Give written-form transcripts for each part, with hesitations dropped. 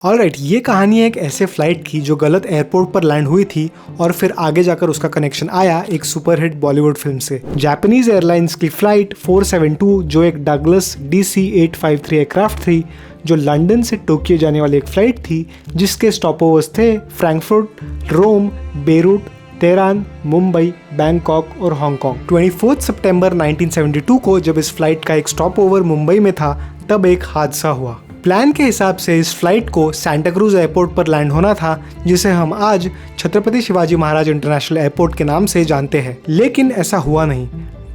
Alright, ये कहानी एक ऐसे फ्लाइट की जो गलत एयरपोर्ट पर लैंड हुई थी और फिर आगे जाकर उसका कनेक्शन आया एक सुपरहिट बॉलीवुड फिल्म से। जापानीज एयरलाइंस की फ्लाइट 472 जो एक डगलस DC-853 एयरक्राफ्ट थी, जो लंदन से टोक्यो जाने वाली एक फ्लाइट थी जिसके स्टॉपओवर्स थे फ्रैंकफर्ट, रोम, बेरूट, तेहरान, मुंबई, बैंकॉक और हांगकांग। 24 सितंबर 1972 को जब इस फ्लाइट का एक स्टॉपओवर मुंबई में था तब एक हादसा हुआ। प्लान के हिसाब से इस फ्लाइट को सांता क्रूज एयरपोर्ट पर लैंड होना था, जिसे हम आज छत्रपति शिवाजी महाराज इंटरनेशनल एयरपोर्ट के नाम से जानते हैं, लेकिन ऐसा हुआ नहीं।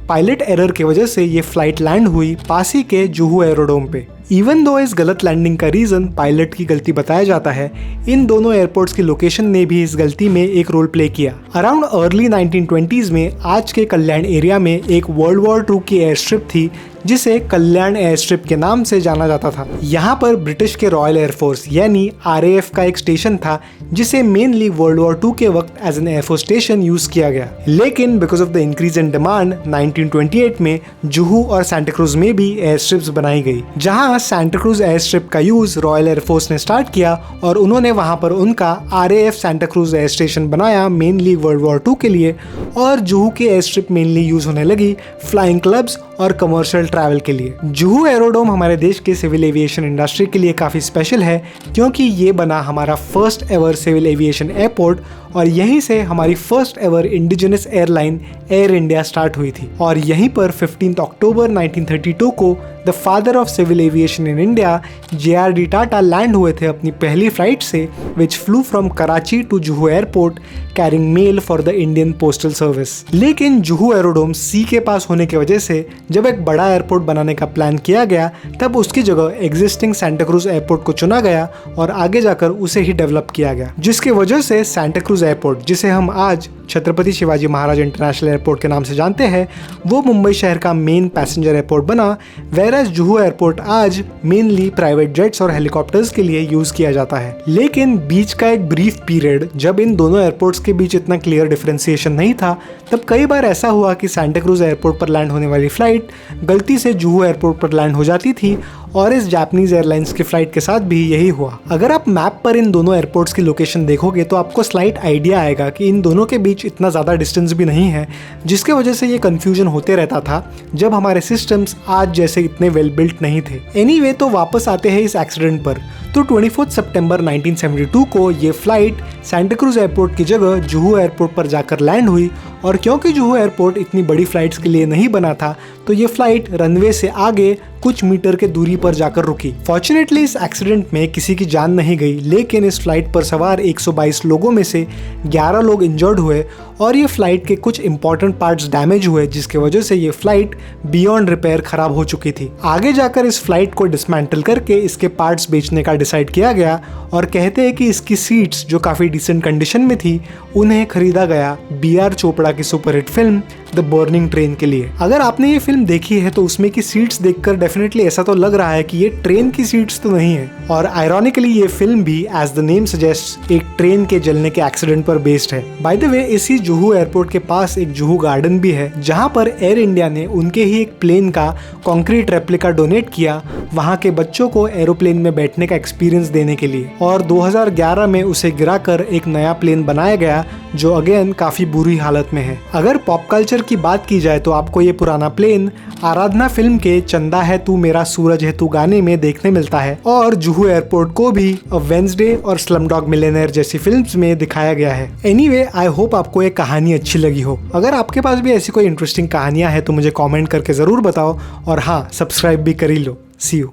पायलट एरर की वजह से ये फ्लाइट लैंड हुई पास ही के जुहू एरोड्रोम पे। इवन दो इस गलत लैंडिंग का रीजन पायलट की गलती बताया जाता है, इन दोनों एयरपोर्ट्स की लोकेशन ने भी इस गलती में एक रोल प्ले किया। अराउंड अर्ली 1920s में आज के कल्याण एरिया में एक वर्ल्ड वॉर 2 की एयर स्ट्रिप थी जिसे कल्याण एयर स्ट्रिप के नाम से जाना जाता था। यहाँ पर ब्रिटिश के रॉयल एयरफोर्स यानी RAF का एक स्टेशन था जिसे मेनली वर्ल्ड वॉर 2 के वक्त as an air force station use किया गया। लेकिन because of the increase in demand 1928 में जुहू और सांता क्रूज में भी एयर स्ट्रिप्स बनाई गई, जहाँ सांता क्रूज एयर स्ट्रिप का यूज रॉयल एयरफोर्स ने स्टार्ट किया और उन्होंने वहां पर उनका RAF Santa cruise air station बनाया मेनली वर्ल्ड वॉर 2 के लिए, और जुहू की एयर स्ट्रिप मेनली यूज होने लगी फ्लाइंग क्लब्स और कमर्शियल ट्रैवल के लिए। जुहू एरोड्रोम हमारे देश के सिविल एविएशन इंडस्ट्री के लिए काफी स्पेशल है क्योंकि ये बना हमारा first ever civil aviation airport और यहीं से हमारी first ever indigenous airline Air India start हुई थी। और यहीं पर 15 अक्टूबर 1932 को the father of civil aviation in India JRD Tata land हुए थे अपनी पहली फ्लाइट से, which flew from Karachi to Juhu airport carrying mail for the Indian postal service. लेकिन जुहू एरोड्रोम सी के पास होने की वजह से जब एक बड़ा एयरपोर्ट बनाने का प्लान किया गया तब उसकी जगह एग्जिस्टिंग सांता क्रूज एयरपोर्ट को चुना गया और आगे जाकर उसे ही डेवलप किया गया, जिसकी वजह से सांता क्रूज एयरपोर्ट, जिसे हम आज छत्रपति शिवाजी महाराज इंटरनेशनल एयरपोर्ट के नाम से जानते हैं, वो मुंबई शहर का मेन पैसेंजर एयरपोर्ट बना, वेयरएज जुहू एयरपोर्ट आज मेनली प्राइवेट जेट्स और हेलीकॉप्टर्स के लिए यूज किया जाता है। लेकिन बीच का एक ब्रीफ पीरियड जब इन दोनों एयरपोर्ट्स के बीच इतना क्लियर डिफरेंशिएशन नहीं था, तब कई बार ऐसा हुआ कि सांता क्रूज एयरपोर्ट पर लैंड होने वाली फ्लाइट गलती से जुहू एयरपोर्ट पर लैंड हो जाती थी और इस जापानीज एयरलाइंस की फ्लाइट के साथ भी यही हुआ। अगर आप मैप पर इन दोनों एयरपोर्ट्स की लोकेशन देखोगे तो आपको स्लाइट आइडिया आएगा कि इन दोनों के बीच इतना ज़्यादा डिस्टेंस भी नहीं है, जिसके वजह से ये कंफ्यूजन होते रहता था जब हमारे सिस्टम्स आज जैसे इतने वेल बिल्ट नहीं थे। एनीवे, तो वापस आते हैं इस एक्सीडेंट पर। तो 24 सितंबर 1972 को ये फ्लाइट सांता क्रूज एयरपोर्ट की जगह जुहू एयरपोर्ट पर जाकर लैंड हुई और क्योंकि जुहू एयरपोर्ट इतनी बड़ी फ्लाइट्स के लिए नहीं बना था तो ये फ्लाइट रनवे से आगे कुछ मीटर के दूरी पर जाकर रुकी। फॉर्चुनेटली इस एक्सीडेंट में किसी की जान नहीं गई, लेकिन इस फ्लाइट पर सवार 122 लोगों में से 11 लोग इंजर्ड हुए और ये फ्लाइट के कुछ इंपॉर्टेंट पार्ट्स डैमेज हुए, जिसकी वजह से ये फ्लाइट बियॉन्ड रिपेयर खराब हो चुकी थी। आगे जाकर इस फ्लाइट को डिसमेंटल करके इसके पार्ट्स बेचने का डिसाइड किया गया और कहते हैं कि इसकी सीट्स जो काफी डिसेंट कंडीशन में थी उन्हें खरीदा गया BR चोपड़ा की superhit film the burning train के लिए। अगर आपने ये फिल्म देखी है तो उसमें की सीट्स देखकर डेफिनेटली ऐसा तो लग रहा है कि ये ट्रेन की सीट्स तो नहीं है, और आयरॉनिकली ये फिल्म भी एज द नेम सजेस्ट एक ट्रेन के जलने के एक्सीडेंट पर बेस्ड है। बाय द वे, इसी जुहू एयरपोर्ट के पास एक जुहू गार्डन भी है जहां पर एयर इंडिया ने उनके ही एक प्लेन का कॉन्क्रीट रेप्लिका डोनेट किया वहां के बच्चों को एरोप्लेन में बैठने का एक्सपीरियंस देने के लिए, और 2011 में उसे गिराकर एक नया प्लेन बनाया गया जो अगेन काफी बुरी हालत में है। अगर पॉप कल्चर की बात की जाए तो आपको ये पुराना प्लेन आराधना फिल्म के चंदा है तू मेरा सूरज है तू गाने में देखने मिलता है, और जुहू एयरपोर्ट को भी वेंसडे और स्लमडॉग मिलियनेयर जैसी फिल्म्स में दिखाया गया है। एनीवे, आई होप आपको ये कहानी अच्छी लगी हो। अगर आपके पास भी ऐसी कोई इंटरेस्टिंग कहानियां हैं तो मुझे कमेंट करके जरूर बताओ, और हाँ, सब्सक्राइब भी कर ही लो। सी यू।